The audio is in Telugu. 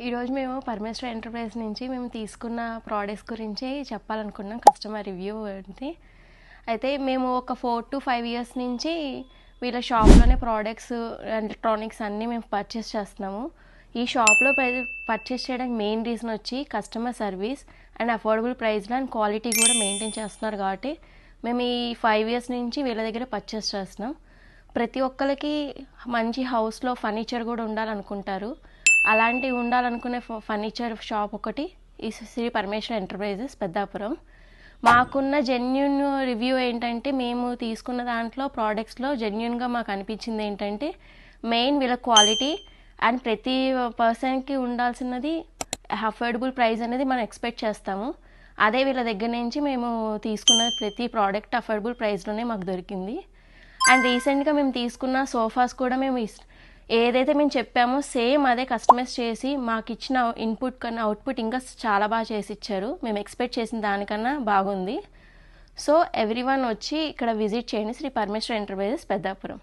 ఈరోజు మేము పరమేశ్వర ఎంటర్ప్రైజ్ నుంచి మేము తీసుకున్న ప్రోడక్ట్స్ గురించి చెప్పాలనుకున్నాం. కస్టమర్ రివ్యూ అంటే అయితే మేము ఒక 4 to 5 ఇయర్స్ నుంచి వీళ్ళ షాప్లోనే ప్రోడక్ట్స్ ఎలక్ట్రానిక్స్ అన్నీ మేము పర్చేస్ చేస్తున్నాము. ఈ షాప్లో పర్చేస్ చేయడానికి మెయిన్ రీజన్ వచ్చి కస్టమర్ సర్వీస్ అండ్ అఫోర్డబుల్ ప్రైస్లో అండ్ క్వాలిటీ కూడా మెయింటైన్ చేస్తున్నారు. కాబట్టి మేము ఈ 5 ఇయర్స్ నుంచి వీళ్ళ దగ్గర పర్చేస్ చేస్తున్నాం. ప్రతి ఒక్కరికి మంచి హౌస్లో ఫర్నిచర్ కూడా ఉండాలనుకుంటారు. అలాంటివి ఉండాలనుకునే ఫర్నిచర్ షాప్ ఒకటి ఈ శ్రీ పరమేశ్వర ఎంటర్ప్రైజెస్ పెద్దాపురం. మాకున్న జెన్యూన్ రివ్యూ ఏంటంటే, మేము తీసుకున్న దాంట్లో ప్రోడక్ట్స్లో జెన్యూన్గా మాకు అనిపించింది ఏంటంటే, మెయిన్ వీళ్ళ క్వాలిటీ అండ్ ప్రతి పర్సన్కి ఉండాల్సినది అఫోర్డబుల్ ప్రైస్ అనేది మనం ఎక్స్పెక్ట్ చేస్తాము. అదే వీళ్ళ దగ్గర నుంచి మేము తీసుకున్న ప్రతి ప్రోడక్ట్ అఫోర్డబుల్ ప్రైస్లోనే మాకు దొరికింది. అండ్ రీసెంట్గా మేము తీసుకున్న సోఫాస్ కూడా మేము ఏదైతే మేము చెప్పామో సేమ్ అదే కస్టమైజ్ చేసి మాకు ఇచ్చిన ఇన్పుట్ కన్నా అవుట్పుట్ ఇంకా చాలా బాగా చేసి ఇచ్చారు. మేము ఎక్స్పెక్ట్ చేసిన దానికన్నా బాగుంది. సో ఎవ్రీవన్ వచ్చి ఇక్కడ విజిట్ చేయండి శ్రీ పరమేశ్వర ఎంటర్ప్రైజెస్ పెద్దాపురం.